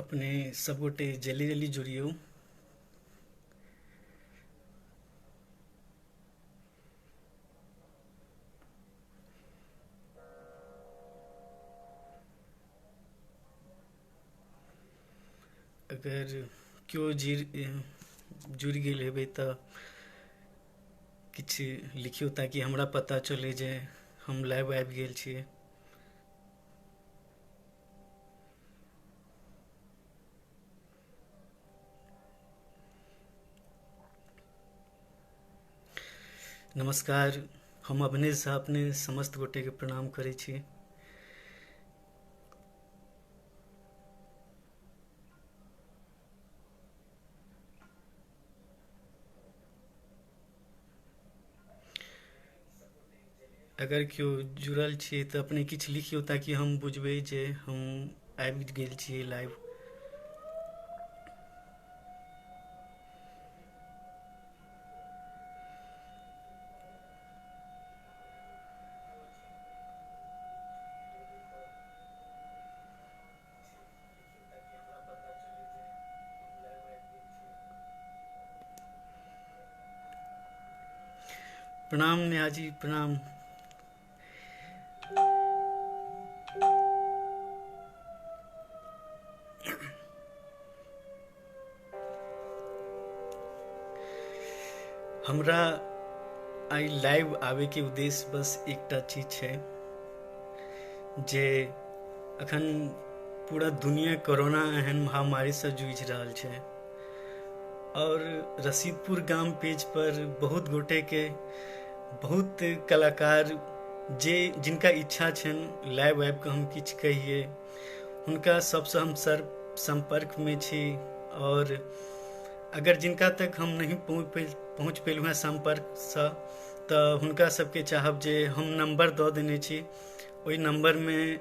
अपने सब गोटे जल्दी जल्दी जुड़ियो। अगर क्यों जुड़ गेल हेबै तऽ किछु लिखियो ताकि हमरा पता चले जे हम लाइव आबि गेल छियै। नमस्कार, हम अवनेश अपने समस्त गोटे के प्रणाम करै छी। अगर क्यों जुड़ल छियै तऽ अपने किछु लिखियो ताकि हम बुझबै जे हम आबि गेल छियै लाइव। प्रणाम नेहा जी, प्रणाम। हमरा आई लाइव आवे के उद्देश्य बस एकटा चीज छै जे अखन पूरा दुनिया कोरोना एहन महामारी से जूझ रहल छै और रसीदपुर गाम पेज पर बहुत गोटे के बहुत कलाकार जे जिनका इच्छा छनि लाइव आबि कऽ हम किछु कहिए, हुनका सबसँ हम संपर्क में छी। और अगर जिनका तक हम नहीं पहुँच पेलहुँ हैं संपर्कसँ तऽ हुनका सबके चाहब जे हम नंबर दऽ देने छी, ओहि नंबर में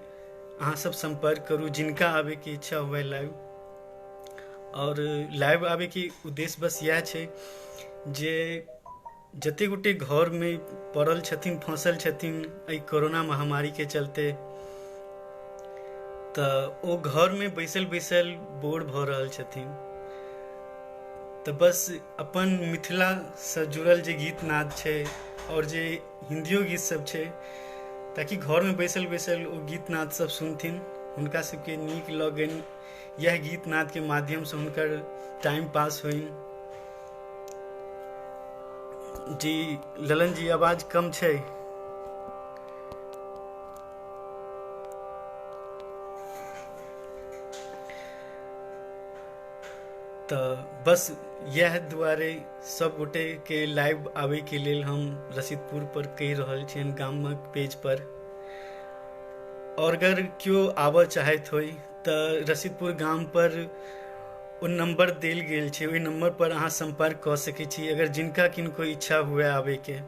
अहाँ सब संपर्क करू जिनका आवे के इच्छा हुए लाइव। और लाइव आवे के उद्देश्य बस इएह छै जे जते गोटे घर में पड़ल छथिन, फंसल छथिन एहि कोरोना महामारी के चलते, तऽ ओ घर में बैसल बैसल बोर भऽ रहल छथिन, तऽ बस अपन मिथिला से जुड़ल जे गीत नाद छै और जे हिंदियो गीत सब छै, ताकि घर में बैसल बैसल ओ गीत नाद सब सुनथिन, हुनका सबके नीक लगनि, यह गीत नाद के माध्यम से हुनकर टाइम पास होइन। जी ललन जी, आवाज कम छै। तऽ बस यह दुआरे सब गोटे के लाइव आवे के लेल हम रसीदपुर पर कहि रहल छियनि गामक पेज पर। और अगर क्यों आबऽ चाहैत होइ तऽ रसीदपुर गाम पर ओ नंबर देल गेल छै, ओहि नंबर पर अहाँ संपर्क कऽ सकै छी अगर जिनका किनको इच्छा हुए आवे के।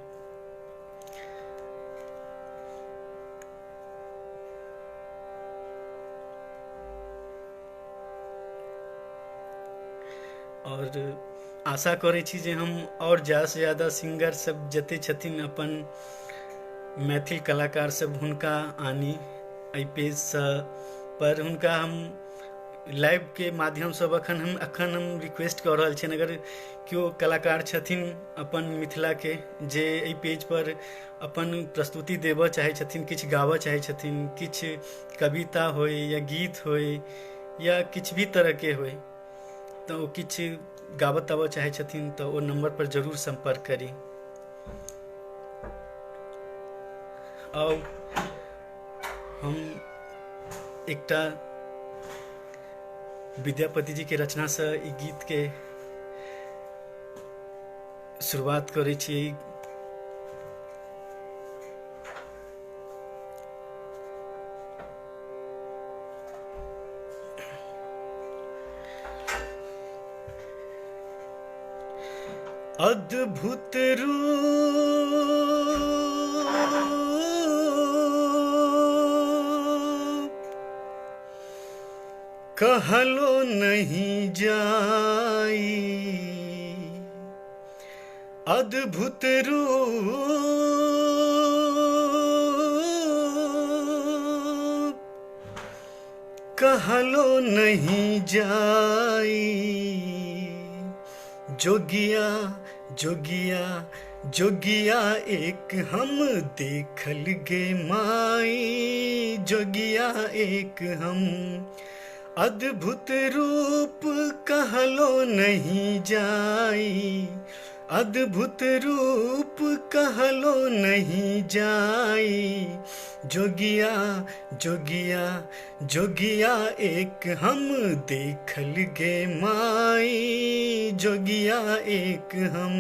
और आशा करै छी जे हम और ज़्यादा से ज़्यादा सिंगर सब जते छथिन अपन मैथिल कलाकार सब, हुनका आनी एहि पेज से पर हुनका हम लाइव के माध्यम से अखन हम रिक्वेस्ट कऽ रहल छियनि, अगर केओ कलाकार छथिन अपन मिथिला के जे एहि पेज पर अपन प्रस्तुति देबऽ चाहे छथिन, किछु गाबऽ चाहे छथिन, किछु कविता होय या गीत होय या किछु भी तरह के होय, तऽ ओ किछु गाबऽ ताबऽ चाहे छथिन तऽ ओ नंबर पर जरूर संपर्क करी। और हम एकटा विद्यापति जी के रचना से ई गीत के शुरुआत करै छी। अद्भुत रूप कहलो नहीं जाई, अद्भुत रूप कहलो नहीं जाई। जोगिया जोगिया जोगिया एक हम देखल गे माई। जोगिया एक हम अद्भुत रूप कहलो नहीं जाई। अद्भुत रूप कहलो नहीं जाई। जोगिया जोगिया जोगिया एक हम देखल गे माई। जोगिया एक हम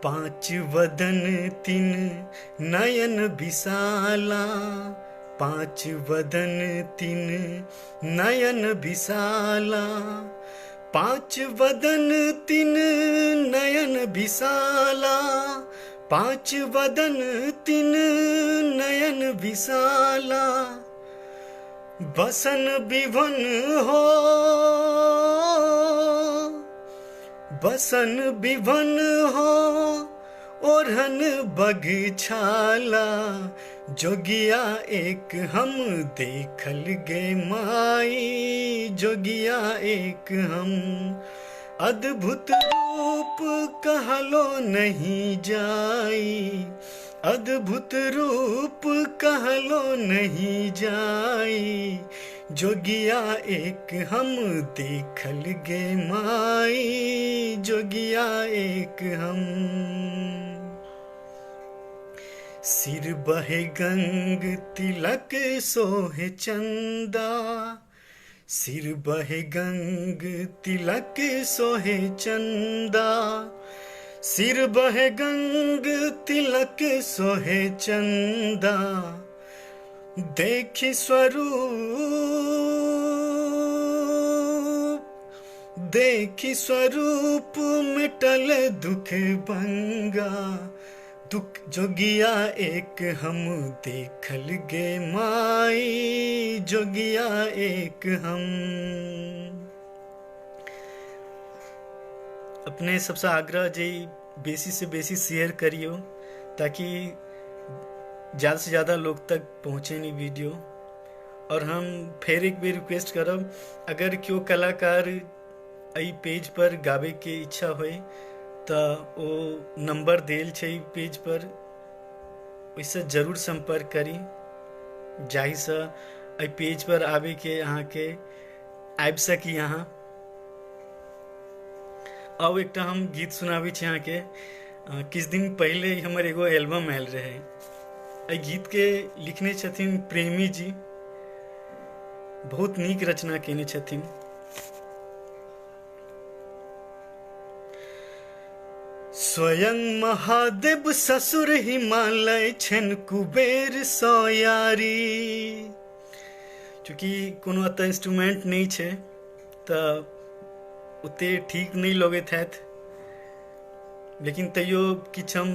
पांच वदन तीन नयन विशाला। पांच वदन तीन नयन विशाला। पांच वदन तीन नयन विशाला। पांच वदन तीन नयन विशाला। बसन विवन हो बसन विवन हो ओढ़न बगछाला। जोगिया एक हम देखल गे माई। जोगिया एक हम अद्भुत रूप कहलो नहीं जाई। अद्भुत रूप कहलो नहीं जाई। जोगिया एक हम देखल गे माई। जोगिया एक हम सिर बहे गंग तिलक सोहे चंदा। सिर बहे गंग तिलक सोहे चंदा। सिर बहे गंग तिलक सोहे चंदा। देखी स्वरूप मिटल दुख भंगा। दुख जोगिया एक हम देखल गे माई। जोगिया एक हम अपने सबसे आग्रह जे बेसी से बेसी शेयर करियो ताकि ज़्यादा से ज़्यादा लोग तक पहुँचे नहीं वीडियो। और हम फिर एक भी रिक्वेस्ट करब अगर क्यों कलाकार एहि पेज पर गावे के इच्छा होए तो वो नंबर देल छै पेज पर, ओहिसँ जरूर संपर्क करी जाहिसँ एहि पेज पर आबे के अहाँके आबि सकी। यहाँ अब एकटा हम गीत सुनाबै छी अहाँके। किछु दिन पहले हमर एगो एल्बम आयल रहे। एहि गीत के लिखने छथिन प्रेमी जी, बहुत नीक रचना केने छथिन। स्वयं महादेव ससुर हिमालय छन कुबेर सोयारी। चूँकि कोनो एतऽ इंस्ट्रूमेंट नहीं छै तऽ ओते ठीक नहीं लगैत हैत, लेकिन तैयो किछु हम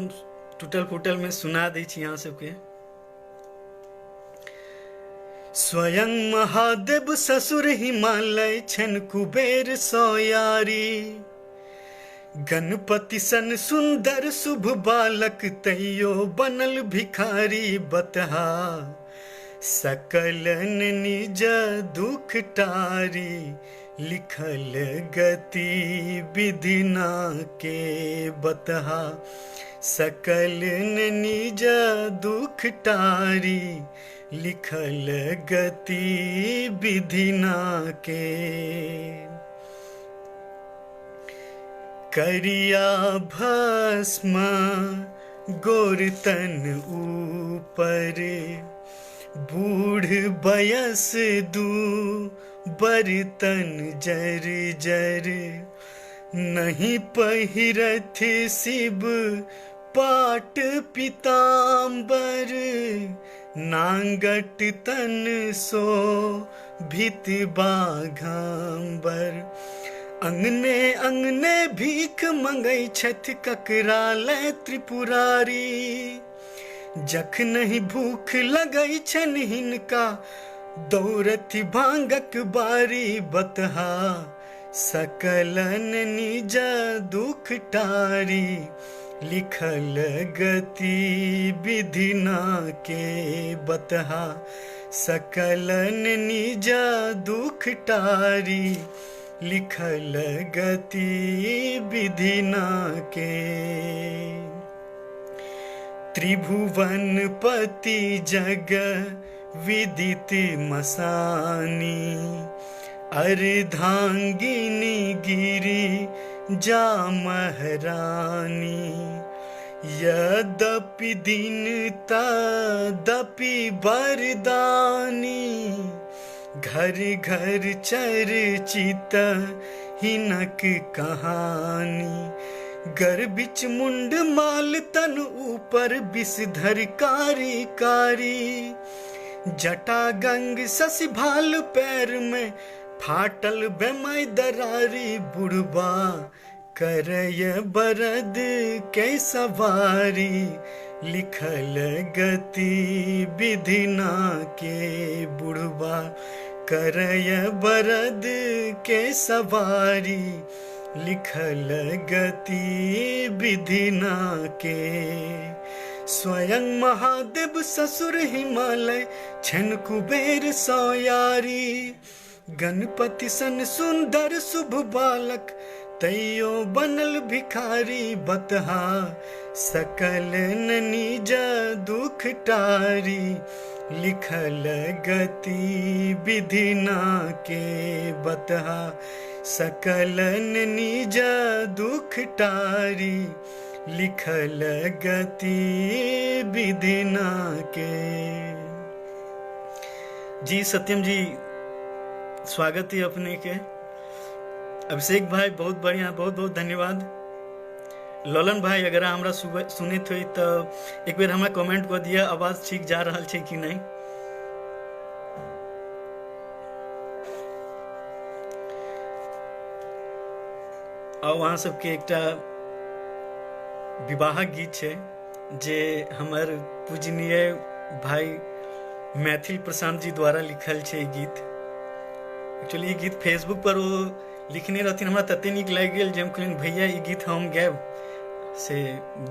टूटल फूटल में सुना दै छी अहाँ सबके। स्वयं महादेव ससुर हिमालय छन कुबेर सोयारी। गणपति सन सुंदर शुभ बालक तैयो बनल भिखारी बतहा। सकलन निज दुख टारी लिखल गति विधिना के बतहा। सकलन निज दुख टारी लिखल गति विधिना के। करिया भस्म गोरतन ऊपर बूढ़ बयस दू बर्तन जर जर। नहीं पहिरथ शिव पाट पीताम्बर। नांगट तन सो भित बाघाम्बर। अंगने अंगने भीख मंगै छथि ककरालय त्रिपुरारी। जखनहि भूख लगै छनि हिनका दौड़थि भांगक बारी बतहा। सकलन निज दुख टारी लिखल गति विधिना के बतहा। सकलन निज दुख टारी, लिखल गति विधि ना के। त्रिभुवन पति जग विदित मसानी, अर्धांगिनी गिरी जा महारानी। यद्यपि दिन तदपि बरदानी, घर घर चर्चित हिनक कहानी। गर बिच मुंड माल तन ऊपर विषधर कारी कारी, जटा गंग शशि भाल पैर में फाटल बेमय दरारी। बुढ़बा करय बरद के सवारी, लिखल गति विधि ना के। बुढ़बा करय बरद के सवारी, लिखल गति विधि ना के। स्वयं महादेव ससुर हिमालय, छन कुबेर सोयारी। गणपति सन सुंदर शुभ बालक, तैयो बनल भिखारी। बतहा सकल निज दुख टारी, लिखल गति विधि ना के। बतहा सकल निज दुख टारी, लिखल गति विधि ना के। जी सत्यम जी, स्वागत है अपने के। अभिषेक भाई बहुत बढ़िया, बहुत बहुत धन्यवाद। ललन भाई अगर हमरा सुनित हुई तो एक बेर हमरा कमेंट कर दिया, आवाज ठीक जा रहा है कि नहीं। और वहाँ सबके एकटा विवाह गीत है जे हमर पूजनीय भाई मैथिल प्रशांत जी द्वारा लिखल है गीत। एक्चुअली ये गीत फेसबुक पर वो लिखने रहती, हमरा तते नीक लग गेल जे हम कहलिन भैया ये गीत हम गायब से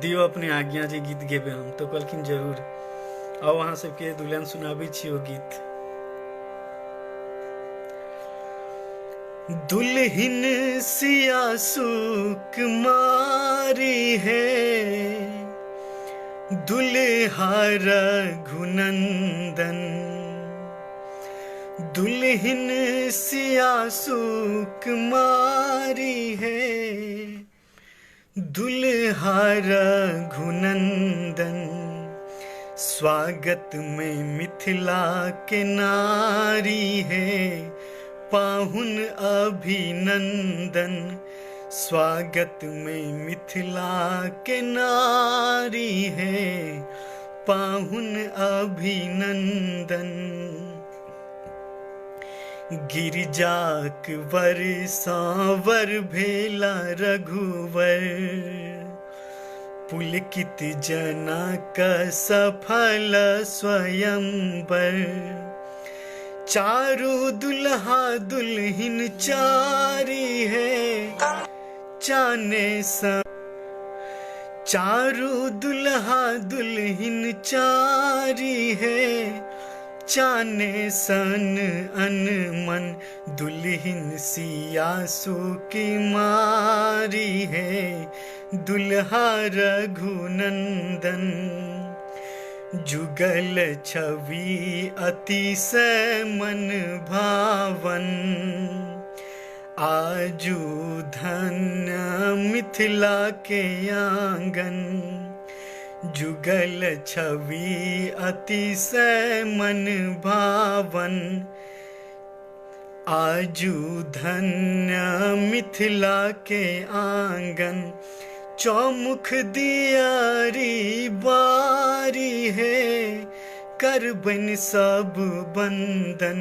दियो अपने आज्ञा जे गीत गेबे हम। तो कहलखिन जरूर। और वहाँ सबके दुल्हन सुनाबी छी वो गीत। दुल्हन सिया सुकुमारी है, दुल्हा रघुनंदन। दुल्हन सिया सुकुमारी है, दुल्हा रघुनंदन। स्वागत में मिथिला के नारी है, पाहुन अभिनंदन। स्वागत में मिथिला के नारी है, पाहुन अभिनंदन। गिरिजाक वर सांवर भेला रघुवर, पुलकित जनक सफल स्वयंवर। चारू दुल्हा दुल्हन चारी है, चाने सा। चारू दुल्हा दुल्हन चारी है, चाने सन अनमन। दुल्हन सिया सुकुमारी है, दुल्हा रघुनंदन। जुगल छवि अतिशय मन भावन, आजू धन्य मिथिला के आंगन। जुगल छवि अतिशय मन भावन, आजू धन्य मिथिला के आंगन। चौमुख दियारी बारी है, करबन सब बंदन।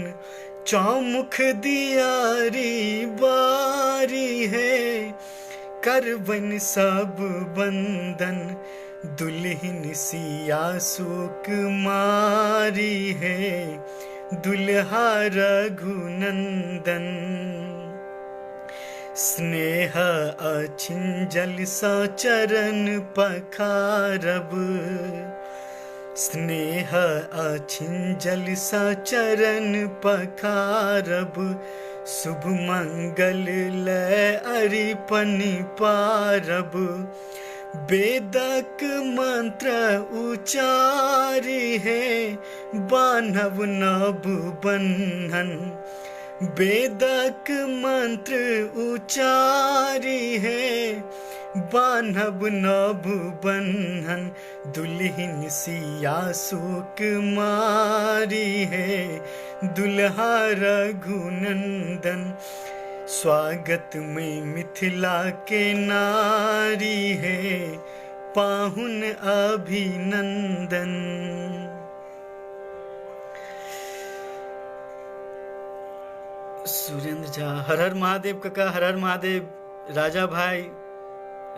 चौमुख दियारी बारी है, करबन सब बंदन। दुल्हन सिया सुकुमारी है, दुल्हा रघुनंदन। स्नेह अछिंजल सा चरण पखारब, स्नेह अछिंजल सचरण पखारब, शुभ मंगल लय अरिपन पारब। वेदक मंत्र उचारी है, बान्हब नव बंधन। वेदक मंत्र उचारी है, बान्हब नव बंधन। दुल्हिन सिया सुकुमारी है, दुल्हा रघुनंदन। स्वागत में मिथिला के नारी है, पाहुन अभिनंदन। सुरेंद्र झा, हर हर महादेव काका, हर हर महादेव। राजा भाई,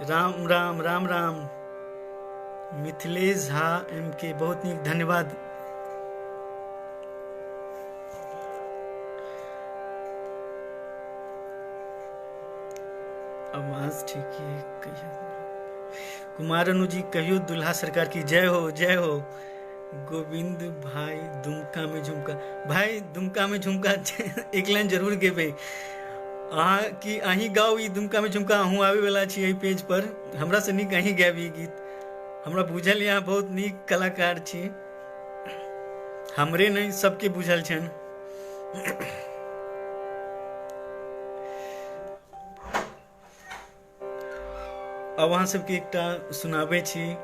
राम राम राम राम। मिथिलेश झा MK, बहुत नीक, धन्यवाद। आवाज ठीक है कहियो। कुमार अनु जी, कहियो दुल्हा सरकार की जय हो, जय हो। गोविंद भाई, दुमका में झुमका, भाई दुमका में झुमका एक लाइन जरूर गेबे। अहाँ की अहीं गाओ ई दुमका में झुमका, अहूँ आवे वाला छी एहि पेज पर। हमरा से नीक अहीं गायब ई गीत, हमरा बुझल यहाँ बहुत नीक कलाकार छी। हमरे नहीं सबके बुझल छन। अब अहाँ सबके एकटा सुनाबे छी,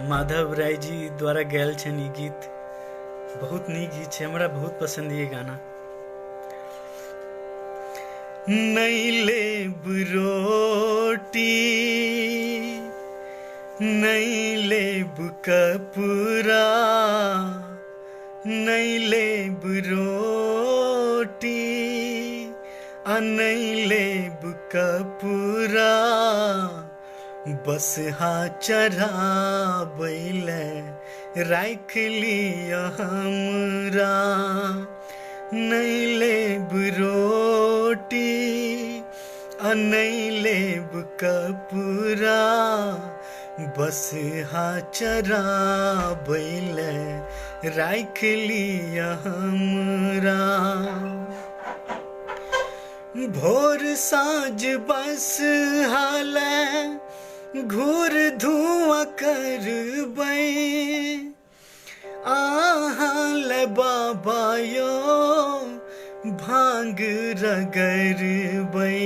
माधव राय जी द्वारा गायल छन ई गीत। बहुत नीक गीत छै, हमरा बहुत पसंद ये गाना। नहीं लेब रोटी, नहीं लेब कपड़ा, नहीं लेब रोटी, नहीं लेब कपड़ा। बस हाँ चढ़ाबैले राख लिया हमरा। नहीं लेब रोटी, नहीं लेब कपड़ा। बस हाँ चढ़ाबैले राख लिया हमरा। भोर साँझ बस हाले घूर धुआं करबै। आहाले बाबा यो भांग रगरबै।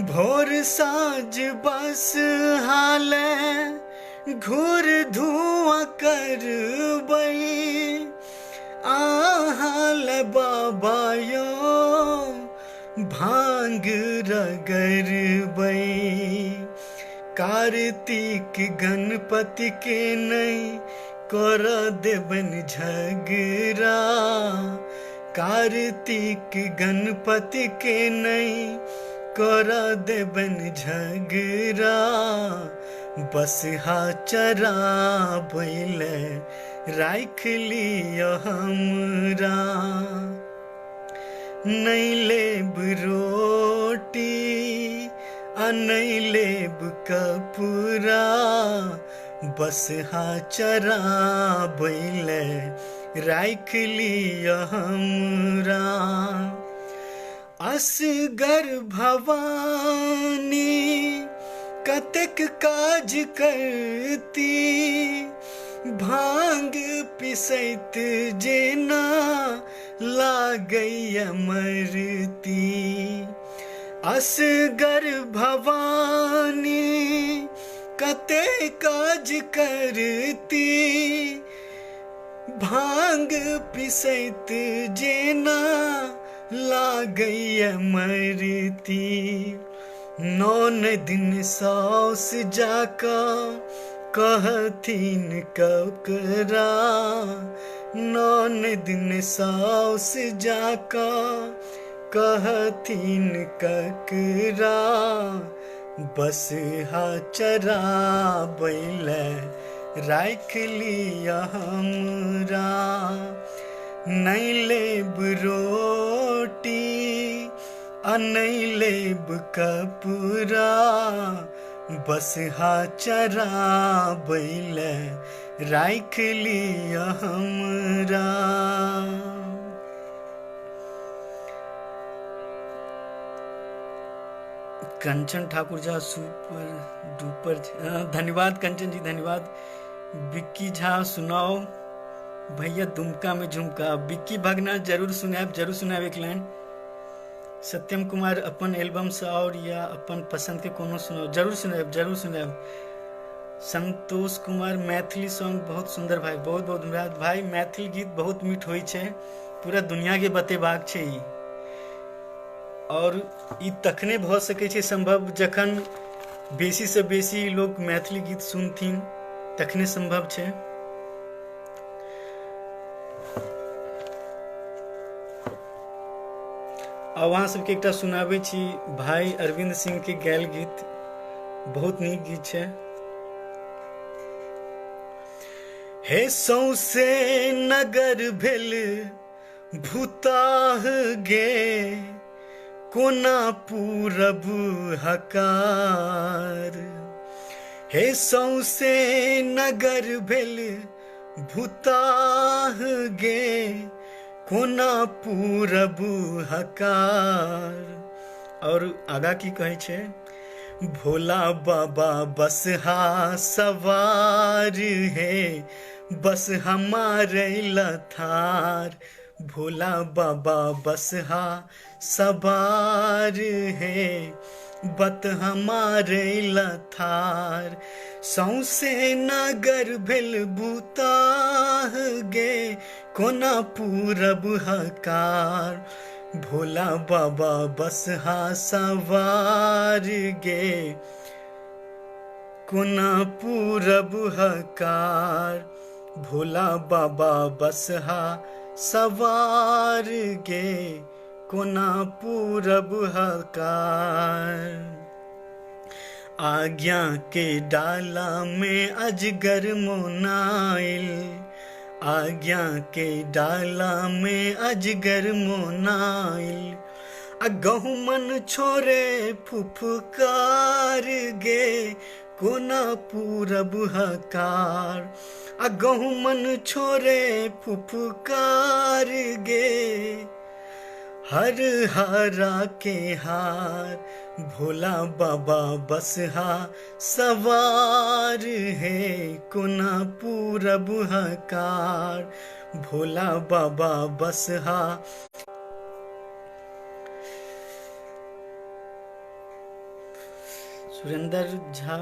भोर साँझ बस हाले घूर धुआं करबै। आहाले बाबा यो भांग रगरबै। कार्तिक गणपति के नहीं कर देबन झगड़ा। कार्तिक गणपति के नहीं कर देबन झगड़ा। बस हा चढ़ाबैले राख लिया हमरा। नहीं लेब रोटी, नहीं लेब कपड़ा। बस हाँ चढ़ाबैले राख लिया हमरा। असगर भवानी कतेक काज करती। भांग पिसैत जेना लागैया मरती। असगर भवानी कते काज करती। भांग पिसैत जेना लागैया मरती। 9 दिन साउस जाका कहथिन ककरा। 9 दिन साउस जाका कहथिन ककरा। बस हा चढ़ाबैले राख लिया हमरा। नहीं लेब रोटी, नहीं लेब कपड़ा। बस हा चरा बैल राख लिया हमरा। कंचन ठाकुर झा सुपर डुपर, धन्यवाद कंचन जी, धन्यवाद। विक्की झा सुनाओ भैया दुमका में झुमका। विक्की भगना जरूर सुनाब एक लाइन। सत्यम कुमार अपन एल्बम से और या अपन पसंद के कोनो सुनाओ, जरूर सुनाब। संतोष कुमार मैथिली सॉन्ग बहुत सुंदर भाई, बहुत बहुत धन्यवाद भाई। मैथिली गीत बहुत मीठ होइ छै, पूरा दुनिया के बतेबाक छै ई। और ई तखने भ सकै छै संभव जखन बेसी से बेसी लोग मैथिली गीत सुनथिन, तखने संभव छै। अब अहाँ सबके एकटा सुनाबै छी भाई अरविंद सिंह के गायल गीत, बहुत नीक गीत छै। हे सौसे नगर भेल भूताह गे, कोना पूरब हकार। हे सौसे नगर भेल भूताह गे, कोना पूरब हकार। और आगा की कहे छे, भोला बाबा बसहा सवार है, बस हमारे लथार। भोला बाबा बसहा सवार है, बत हमारे लथार। सौसे नगर भेल भूताह गे, कोना पूरब हकार। भोला बाबा बसहा सवार गे, कोना पूरब हकार। भोला बाबा बसहा सवार गे, कोना पूरब हकार। आज्ञा के डाला में अजगर मोनाइल, आज्ञा के डाला में अजगर मोनाइल। गहुमन छोरे फुफकार गे, कोना पूरब हकार। गहुमन छोरे फुफकार गे, हर हारा के हार। भोला बाबा बसहा सवार है, कोना पूरब हकार। भोला बाबा बसहा। सुरेंद्र झा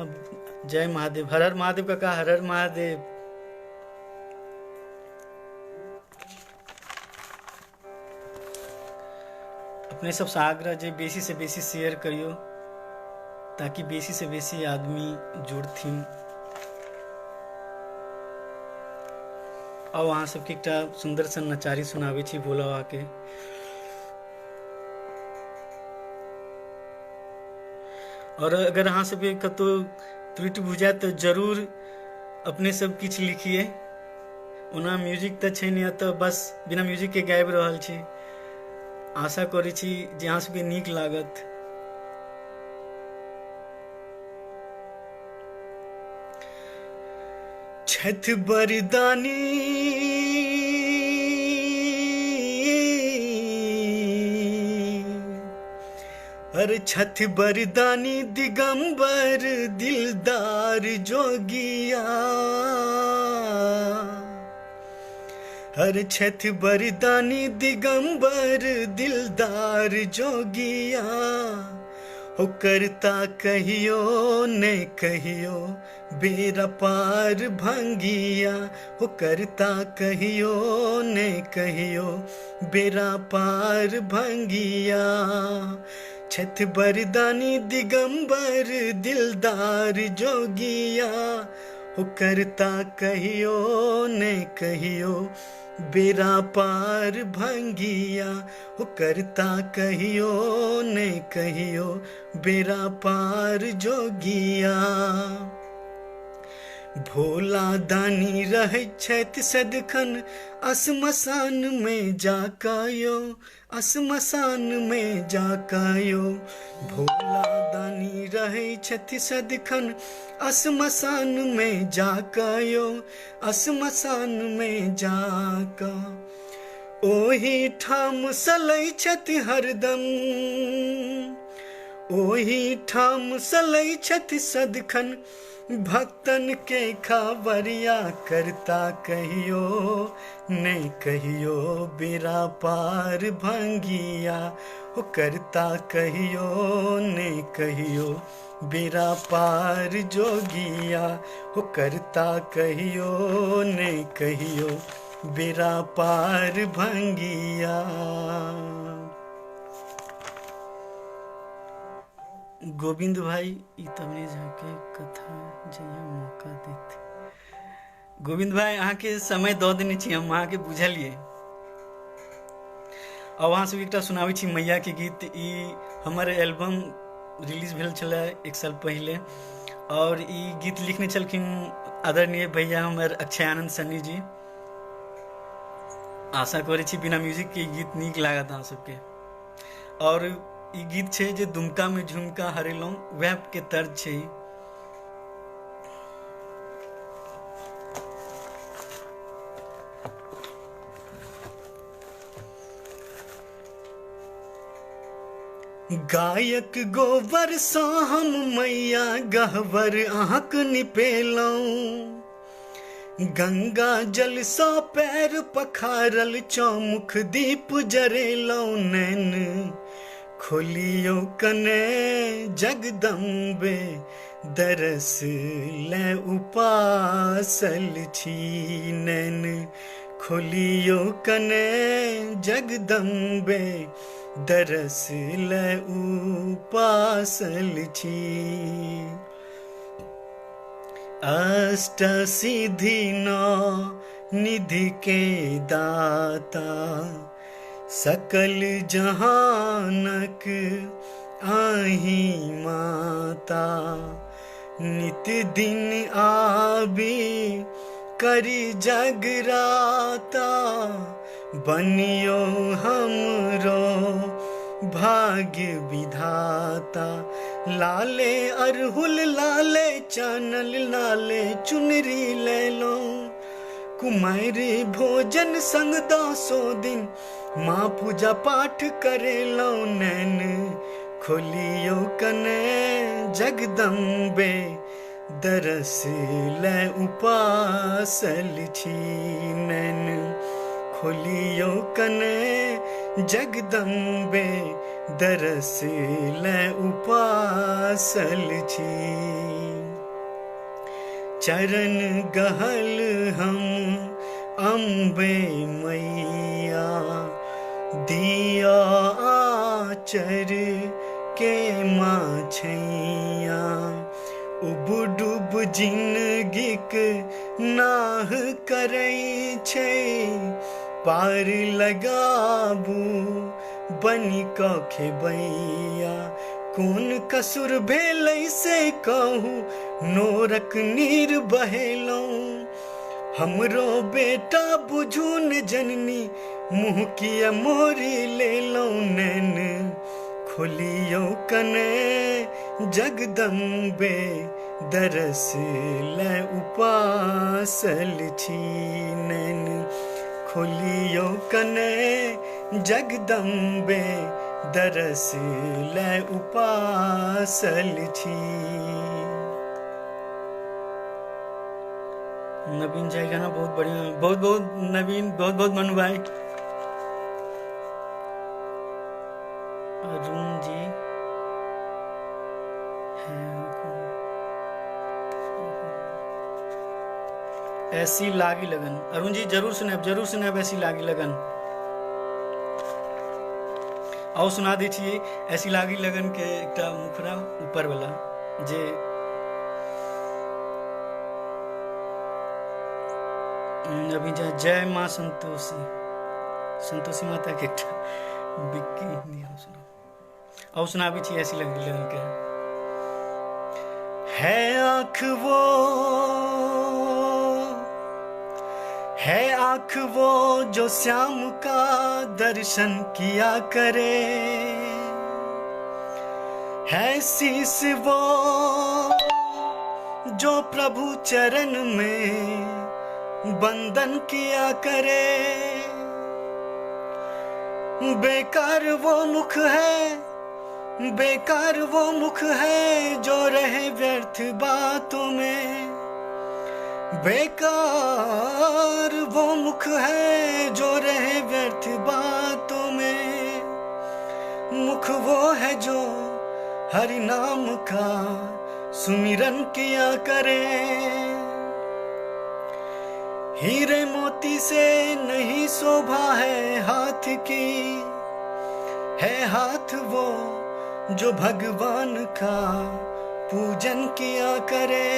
जय महादेव, हर हर महादेव काका, हर हर महादेव। अपने सबसे आग्रह जे बेसी से बेसी शेयर करियो, ताकि बेसी से बेसी आदमी जुड़थिन। और अहाँ सबके एकटा सुंदर सन नचारी सुनाबै छी भोला बाबा के। और अगर अहाँ सबके कतौ त्रुटि बुझाय तो जरूर अपने सब किछ लिखिए। ओना म्यूजिक तो छै नहीं, तो बस बिना म्यूजिक के गाबि रहल छी। आशा करै छी जे अहाँ सबके नीक लागत। छठ बरदानी अरे छठ बरदानी दिगंबर दिलदार जोगिया। हर छठ बरदानी दिगंबर दिलदार जोगिया। हो करता कहियो ने कहियो बेरा पार भंगिया। हो करता कहियो ने कहियो बेरा पार भंगिया। छठ बरदानी दिगंबर दिलदार जोगिया। हो करता कहियो ने कहियो बेरा पार भंगिया। हो करता कहियो ने कहियो बेरा पार जोगिया। भोला दानी रहै छथि सदिखन असमसान में जाकायो, असमसान में जाकायो। भोला दानी रहै छथि सदिखन असमसान में जाकायो, असमसान में जाका। ओही ठाम सलै छथि हरदम, ओही ठाम सलै छथि सदिखन भक्तन के खबरिया। करता कहियो ने कहियो बेरा पार भंगिया, हो करता कहियो ने कहियो बेरा पार जोगिया, हो करता कहियो ने कहियो बेरा पार भंगिया। गोविंद भाई ई तमने जाके कथा जइया मौका देते। गोविंद भाई अहाँ के समय दऽ देने छी, हम अहाँ के बुझलिए। अब अहाँ सब एकटा सुनाबै छी मैया के गीत। ई हमर एल्बम रिलीज भेल छलै 1 साल पहले, और ई गीत लिखने छलखिन आदरणीय भैया हमर अक्षय आनंद सन्नी जी। आशा करै छी बिना म्यूजिक के गीत नीक लागत अहाँ सबके। और ई गीत छै जे दुमका में झुमका हरेलौं, वएह के तर्ज छै। गायक गोबर सँ हम मैया गहवर अहाँक निपेलौं, गंगा जल सँ पैर पखारल चौमुख दीप जरेलौं। नैन खोलियो कने जगदम्बे दरस ले उपासल छी। नैन खोलियो कने जगदम्बे दरस ले उपासल छी। अष्ट सिद्धि नौ निधि के दाता, सकल जहानक आही माता। नित दिन आबी करी जगराता, बनियो हमरो भाग्य विधाता। लाले अरहुल लाले चनल लाले चुनरी ले लो, कुमारी भोजन संग 10 दिन माँ पूजा पाठ करेलौ। नैन खोलियो कने जगदम्बे दरस ले उपासल छी। नैन खोलियो कने जगदम्बे दरस ले उपासल छी। चरण गहल हम अम्बे मैया, दिया आचर के माछैया। उब डूब जिनगिक नाह करै छै, पार लगाबू बनि कऽ खेबैया। कोन कसुर भेलै से कहू, नोरक नीर बहेलौं। हमरो बेटा बुझू ने जननी, मुँह किया मोरी लेलौं। नैन खोलियो कने जगदम्बे दरस ले उपासल छी। नैन खोलियो कने जगदम्बे दरस ले उपासल छी। नवीन जी गाना बहुत बढ़िया, बहुत बहुत नवीन, बहुत बहुत मनु भाई। अरुण जी ऐसी लागी लगन, अरुण जी जरूर सुनाब ऐसी लागी लगन। आओ सुना दै छियै ऐसी लागी लगन के एकटा मुखरा ऊपर वाला, जे अभी जय माँ संतोषी, संतोषी माता के एकटा बिक्की सुना। आओ सुनाबी छी ऐसी लागी लगन के। है आँख वो, है आँख वो जो श्याम का दर्शन किया करे, है शीस वो जो प्रभु चरण में बंदन किया करे। बेकार वो मुख है, बेकार वो मुख है जो रहे व्यर्थ बातों में। बेकार वो मुख है जो रहे व्यर्थ बातों में। मुख वो है जो हरि नाम का सुमिरन किया करे। हीरे मोती से नहीं शोभा है हाथ की, है हाथ वो जो भगवान का पूजन किया करे।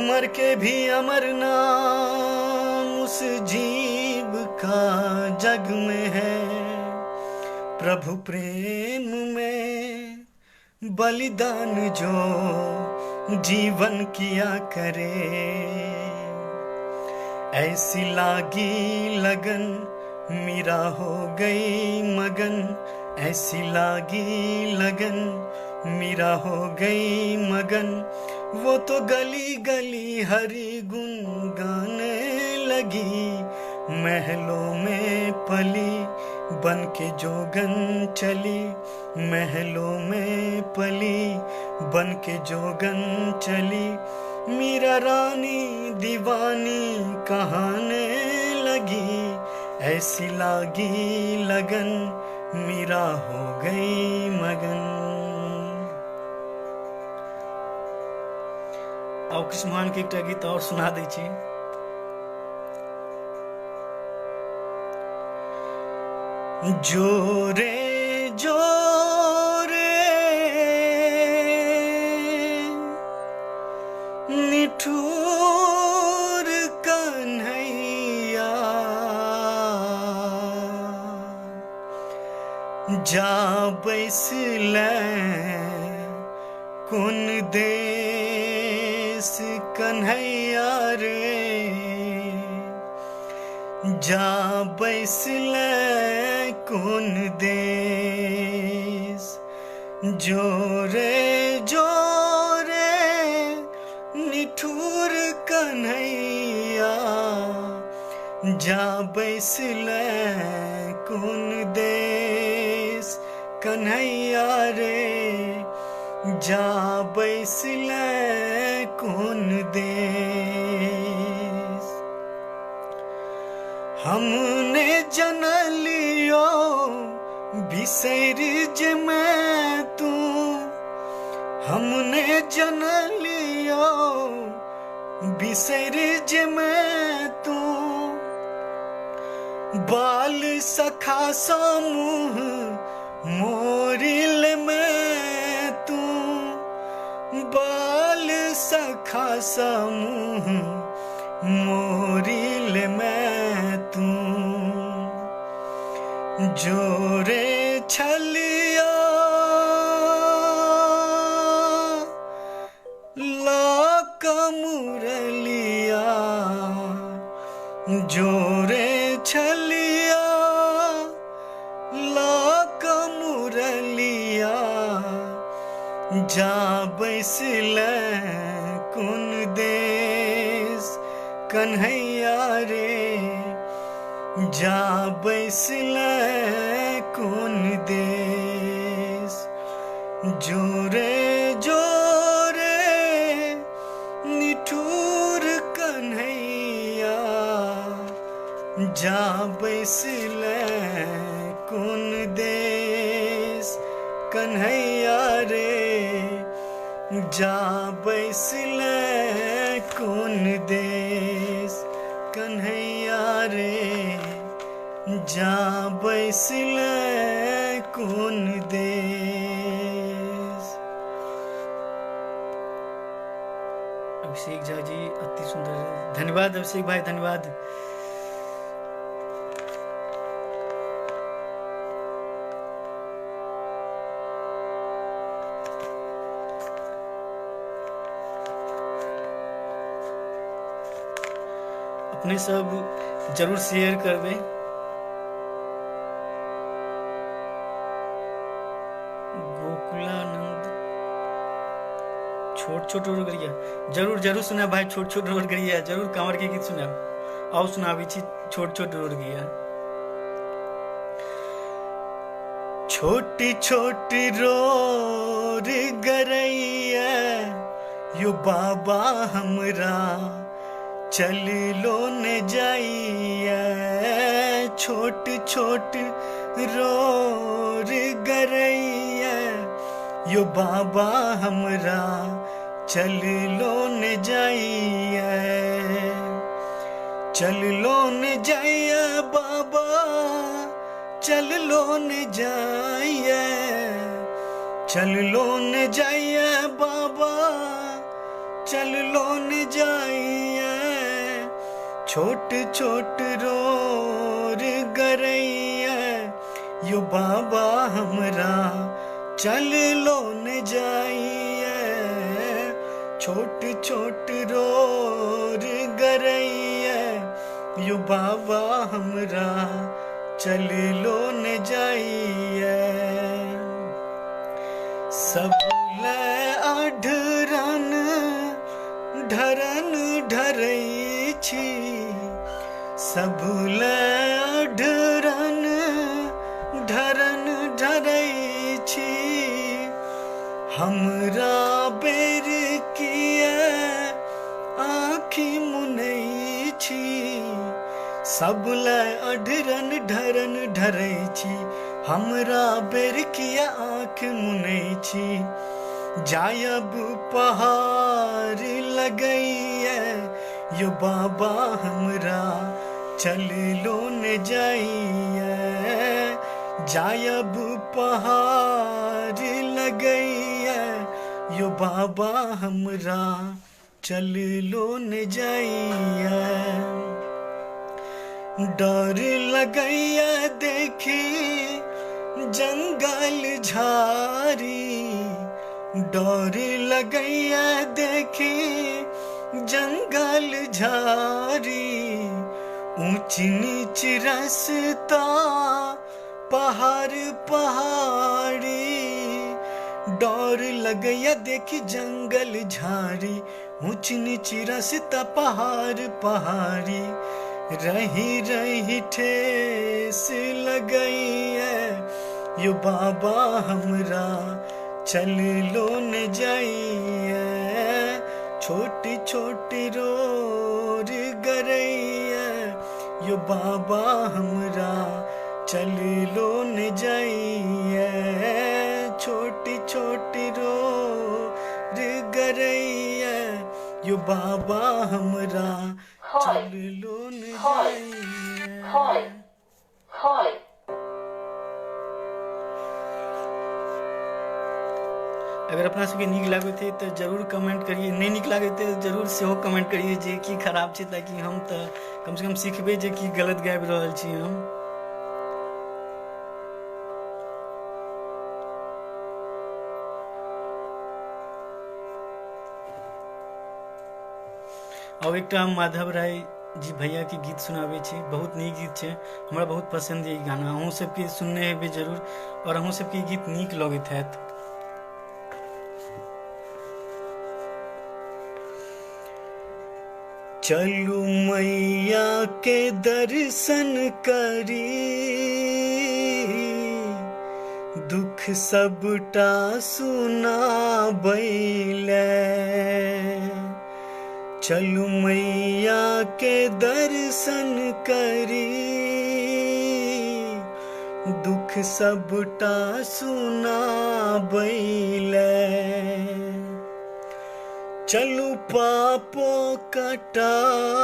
मर के भी अमर नाम उस जीव का जग में है। प्रभु प्रेम में बलिदान जो जीवन किया करे। ऐसी लागी लगन मीरा हो गई मगन, ऐसी लागी लगन मीरा हो गई मगन। वो तो गली गली हरि गुन गाने लगी, महलों में पली बन के जोगन चली, महलों में पली बन के जोगन चली। मीरा रानी दीवानी कहाने लगी, ऐसी लागी लगन मीरा हो गई मगन। और कृष्ण भगवान के एकटा गीत और सुना दै छी। जोरे जोरे निठुर कन्हैया, जा बैसले कोन देश कन्हैया रे, जा बैसले कोन देश। जोरे जोरे निठुर कन्हैया, जा बैसले कोन देश कन्हैया रे, जा बैसले कोन देश। हमने जनलियो बिसैर जे मैं तू, हमने जनलियो बिसैर जे मैं तू। बाल सखा समूह मोरिल में तू, बाल सखा समूह मोरिल में तू। जोरे छलिया लाक मुरलिया, जोरे छलिया लाक मुरलिया, जा बैसले कोन देश कन्हैया रे, जा बैसले कोन देश। जोरे जोरे निठुर कन्हैया, जा बैसले कोन देश कन्हैया रे, जा बैसले कोन देश कन्हैया रे, जा बैसले कोन देश। अभिषेक झा जी अति सुंदर, धन्यवाद अभिषेक भाई, धन्यवाद। अपने सब जरूर शेयर करबे। गोकुलानंद छोट छोट रोड गरिया जरूर जरूर सुना भाई, छोट छोट रोड गरिया जरूर कांवर के गीत सुना। आओ सुनाबी छी छोट छोट रोड गरिया। छोटी छोटी रोड गरैया यो बाबा हमरा चल लो न जाइए। छोटी छोटी रोड गरैया यो बाबा हमरा चल लो न जाइए। चल लो न जाइए बाबा चल लो न जाइए। चल लो न जाइए बाबा चल लो न जाइए। छोट छोट रोड गरैया यो बाबा हमरा चल लो न जाइए। छोट छोट रोड गरैया यो बाबा हमरा चल लो न जाइए। सब अढरन ढरन ढरै छी। सब अढरन ढरन ढरै छी। हमरा बेर किया आँखि मुनै छी। सब अढरन ढरन ढरै छी। हमरा बेर किया आँख मुनै छी। जायब पहाड़ लगैया यो बाबा हमरा चल लो न जाइए। जायब पहाड़ लगैया यो बाबा हमरा चल लो न जाइए। डर लगैया देखी जंगल झाड़ी। डर लगैया देखी जंगल झाड़ी। ऊंच नीच रास्ता पहाड़ पहाड़ी। डर लगैया देखी जंगल झाड़ी। ऊंच नीच रास्ता पहाड़ पहाड़ी। रही रही ठेस लगैया यो बाबा हमरा चल लो न जाइए। छोटी छोटी रोड गरैया यो बाबा हमरा चल लो न जाइए। छोटी छोटी रोड गरैया यो बाबा हमरा चल लो न जाइए। अगर अपना सबके नीक लागे थे तो जरूर कमेंट करिए। नहीं नीक लागे थे जरूर सेहो कमेंट करिए जे की खराब छै, ताकि हम तो कम से कम सीखबे जे की गलत गाबि रहल छी हम। और एक माधव राय जी भैया के गीत सुनाबे छी। बहुत नीक गीत छै, हमरा बहुत पसंद है गाना। अहूँ सबके सुनने हेबे जरूर, और अहूँ सबके गीत नीक लगैत हैत। चलू मैया के दर्शन करी दुख सबटा सुनाबैले। चलू मैया के दर्शन करी दुख सबटा सुनाबैले। चलू पापो कटाबैले।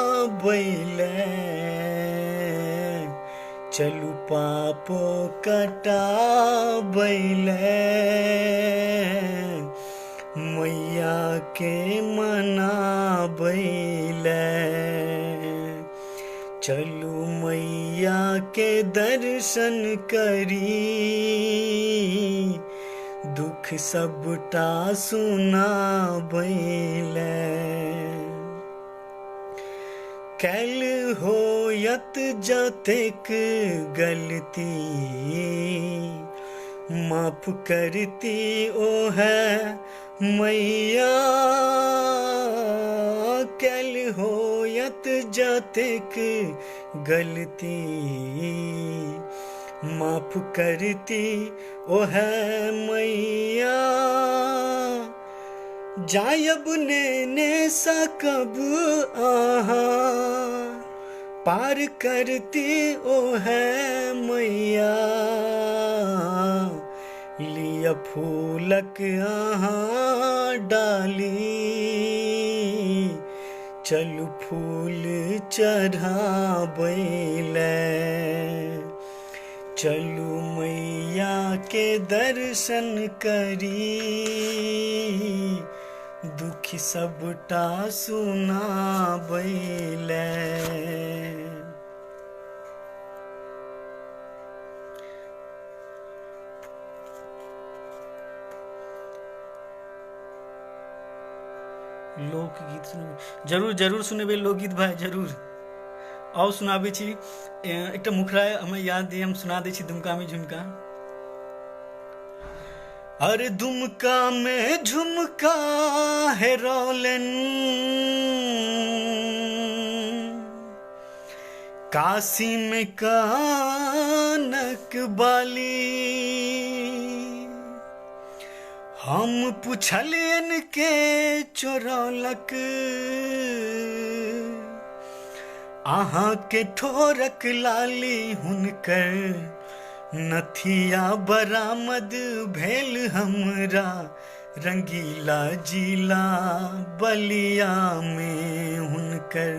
चलू पापो कटाबैले। मैया के मनाबैले। चलू मैया के दर्शन करी दुख सबटा सुनाबैले। कैल होयत जतेक गलती, माफ करती ओ है मैया। कैल होयत जतेक गलती, माफ करती ओ है मैया। जायब ने सकब आहा, पार करती ओ है मैया। लिया फूलक आहा डाली, चलू फूल चढ़ाबैले। चलू मैया के दर्शन करी, दुखी सबटा सुनाबैले। लोकगीत सुनबे, जरूर जरूर सुनबे लोकगीत भाई, जरूर आओ सुनाबे छी। एक मुखरा हमें याद है, हम सुना दे छी दुमका में झुमका। अरे दुमका में झुमका है रोलन, काशी में कानक बाली। हम पुछलियन के चोरौलक, आहाँ के ठोरक लाली। हुनकर नथिया बरामद भेल हमरा, रंगीला जिला बलिया में। हुनकर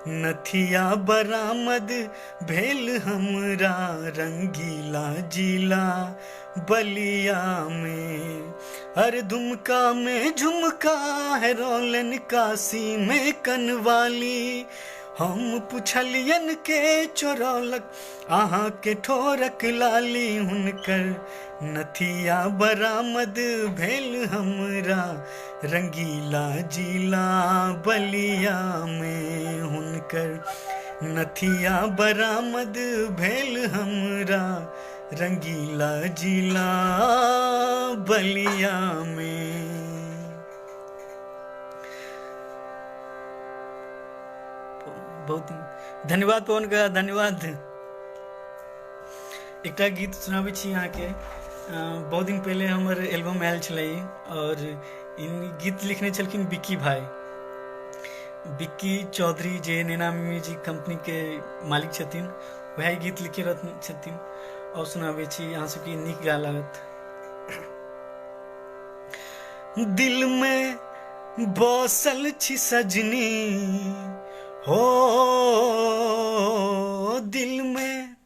नथिया बरामद भेल हमरा, रंगीला जिला बलिया में। हर दुमका में झुमका है रोलन, काशी में कनवाली। हम पुछलियन के चोरौलक, आहाँ के ठोरक लाली। हुनकर नथिया बरामद भेल हमरा, रंगीला जिला बलिया में। हुनकर नथिया बरामद भेल हमरा, रंगीला जिला बलिया में। बहुत धन्यवाद पवन का, धन्यवाद। एक गीत सुनाबे छी यहाँ के। बहुत दिन पहले हमर एल्बम आयल छलै, और इन गीत लिखने छलखिन बिक्की भाई, बिक्की चौधरी, जे नैना म्यूजिक कंपनी के मालिक छथिन। वह गीत लिखे रहथिन छथिन, और सुनाबे छी यहाँ सबके नीक गा लागत। दिल में बसल छी सजनी हो, दिल में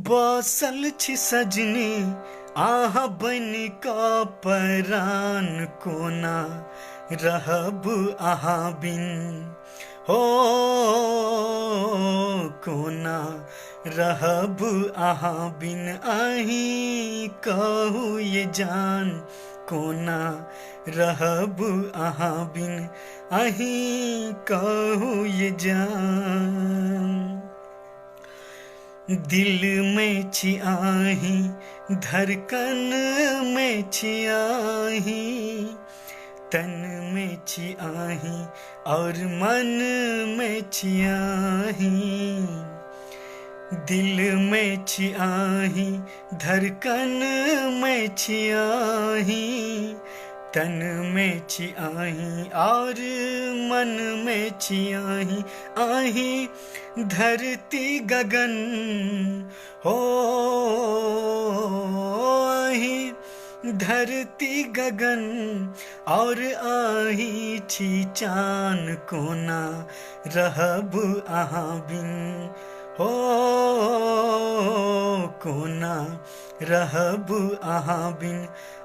बसल छी सजनी। आहा बन का परान, कोना रहब आहा बिन हो। कोना रहब आहा बिन, आही कहू ये जान। कोना रहब आहा बिन, आही कहू ये जान। दिल में छी आही, धड़कन में छी आही। तन में छी आही, और मन में छी आही। दिल में छी आही, धड़कन में छी आही। तन में छी आही, और मन में छी आही। आही धरती गगन हो, आही धरती गगन। और आही छी चान, कोना रहब आहा बिन हो। कोना रहब आहा बिन,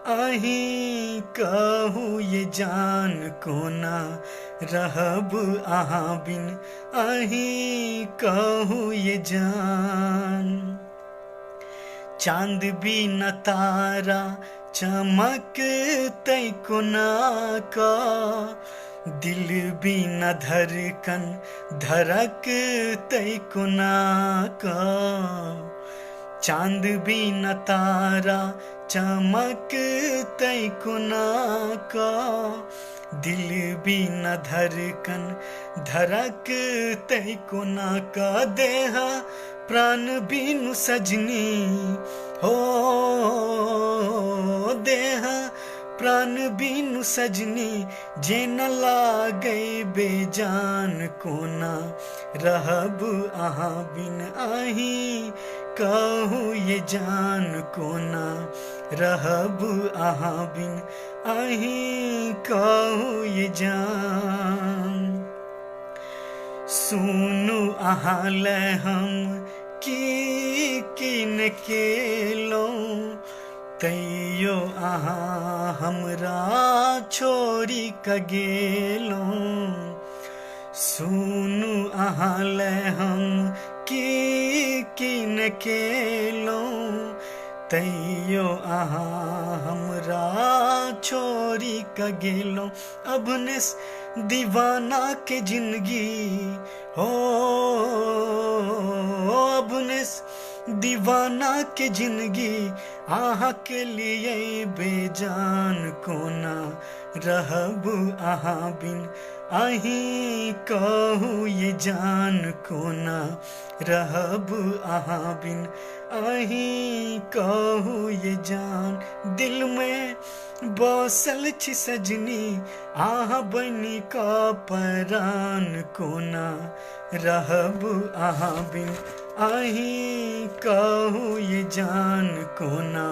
आही कहू ये जान। कोना रहब आहा बिन, आही कहू ये जान। चांद बिना तारा चमक तै कोना का, दिल भी न धड़कन धड़क तई कुना का, चांद भी न तारा चमक तई कुना का, दिल भी न धड़कन धड़क तई कुना का, देहा प्राण बीनु सजनी हो, देहा प्राण बीनु सजनी, जे न लागे बेजान कोना, रहब अहाँ बिन आही कहू ये जान कोना, रहब अहाँ बिन आही कहू ये जान। सुनु अहाँ ले हम की किन केलौं, तैयो अहाँ हमरा छोड़ी क गेलौं, सुनु अहाँ ले हम की किन केलौं, तैयो अहाँ हमरा छोड़ी क गेलौं, अभनेस दीवाना के जिंदगी हो, अभनेस दीवाना के जिंदगी आहा के लिए बेजान कोना, रहब आहा बिन आही कहू ये जान कोना, रहब आहा बिन आही कहू ये जान। दिल में बसल छी सजनी आहा बनी का परान कोना, रहब आहा बिन आही कहू ये जान कोना,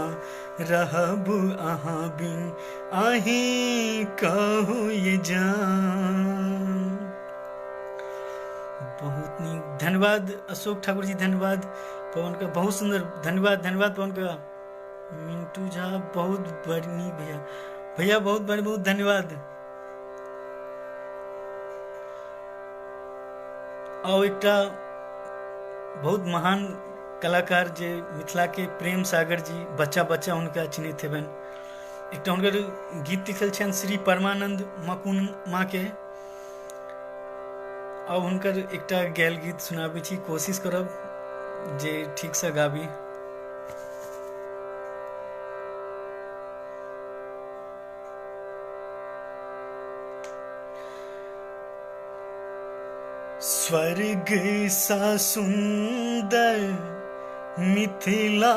रहब आहा बिन आही कहू ये जान। बहुत नीक, धन्यवाद अशोक ठाकुर जी, धन्यवाद पवन का, बहुत सुंदर, धन्यवाद धन्यवाद पवन का। मिंटू झा बहुत बड़ी भैया, भैया बहुत बड़ी, बहुत धन्यवाद। और एकटा बहुत महान कलाकार जे मिथिला के प्रेम सागर जी, बच्चा बच्चा हुनका चिन्हैत हेबनि, एकटा हुनकर गीत लिखल छनि श्री परमानंद मकुन माँ के, और हुनकर एकटा गैल गीत सुनाबै छी, कोशिश करब जे ठीक से गाबी। स्वर्ग सा सुंदर मिथिला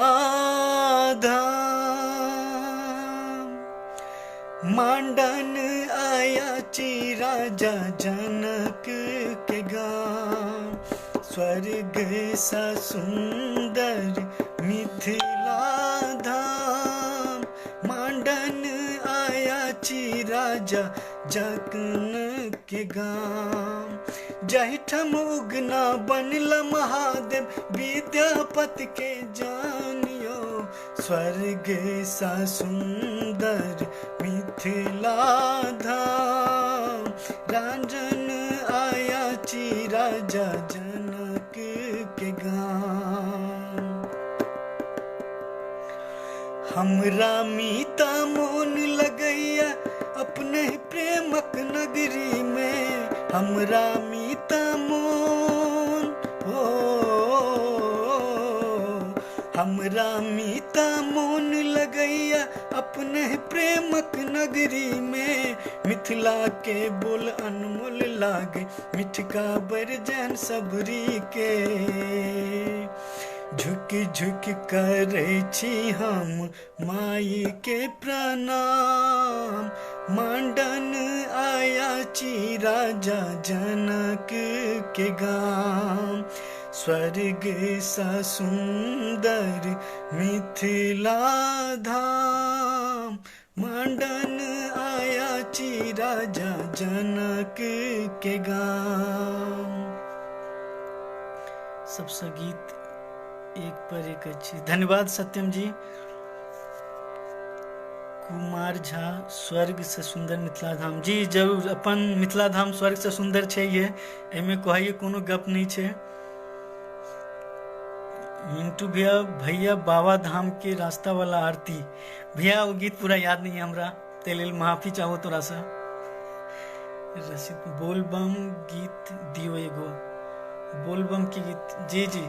धाम, मांडन आया ची राजा जनक के गाँव। स्वर्ग सा सुंदर मिथिला धाम, मांडन आया ची राजा जनक के गाँव। जहिठम उगना बनल महादेव विद्यापति के जानियो, स्वर्ग सा सुंदर मिथिला धाम, रांझन आया ची राजा जनक के गाँव। हमरा मीता मोन लगैया अपने प्रेमक नगरी में, हमरा मीता मोन हो, हमरा मीता मोन लगैया अपने प्रेमक नगरी में। मिथिला के बोल अनमोल लागे, मिठका बरजन सबरी के। झुक झुक करे छी हम माई के प्रणाम, मांडन आया ची राजा जनक के गाँव। स्वर्ग सा सुंदर मिथिला धाम, मांडन आया ची राजा जनक के गाँव। सबसे गीत एक पर एक अच्छी, धन्यवाद सत्यम जी। कुमार झा, स्वर्ग से सुंदर मिथिला धाम, जी जरूर, अपन मिथिला धाम स्वर्ग से सुंदर छै, ये एमे कहैये कोनो गप नहीं छै। मिंटू भैया, भैया बाबा धाम के रास्ता वाला आरती, भैया वो गीत पूरा याद नहीं है हमरा, ते लेल माफी चाहो तोरा से। रसिक बोलबम गीत दियो एगो। बोलबम के गीत, जी जी,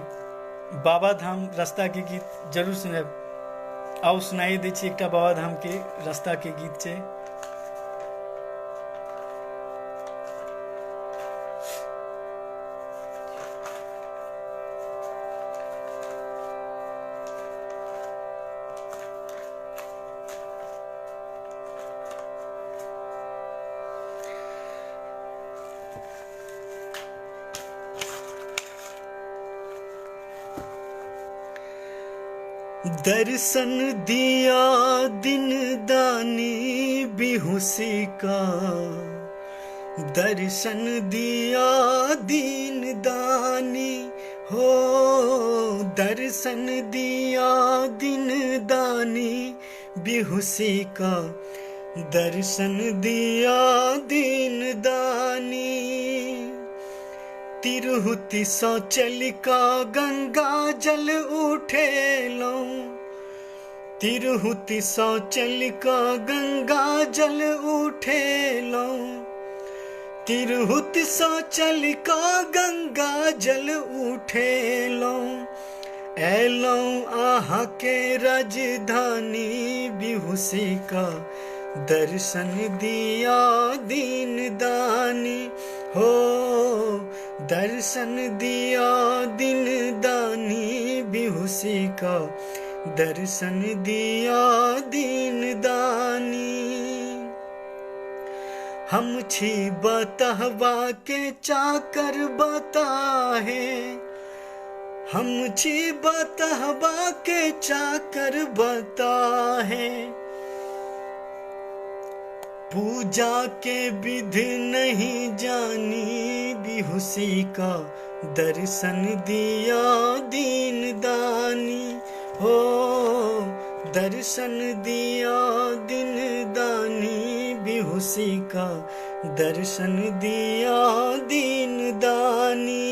बाबा धाम रास्ता के गीत जरूर सुनब। आओ सुनाई दै छी एकटा बाबा धाम के रास्ता के गीत छै। दर्शन दिया दिन दानी बेहोशी का, दर्शन दिया दीन दानी हो, दर्शन दिया दिन दानी बेहोशी का, दर्शन दिया दीन दानी। तिरहुति सौ चलिका गंगा जल उठे लो, तिरहुति सौ चलिका गंगा जल उठे लो, तिरहुति सौ चलिका गंगा जल उठे लो। एलो आहा के राजधानी बेहोशी का, दर्शन दिया दीन दानी हो, दर्शन दिया दिन दानी बेहोशी का, दर्शन दिया दीन दानी। हम छी बतहवा के चाकर बताहे, हम छी बतहवा के चाकर बताहे, पूजा के विधि नहीं जानी बेहोशी का, दर्शन दिया दीन दानी हो, दर्शन दिया दिन दानी बेहोशी का, दर्शन दिया दीन दानी।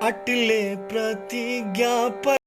अटले प्रतिज्ञा पर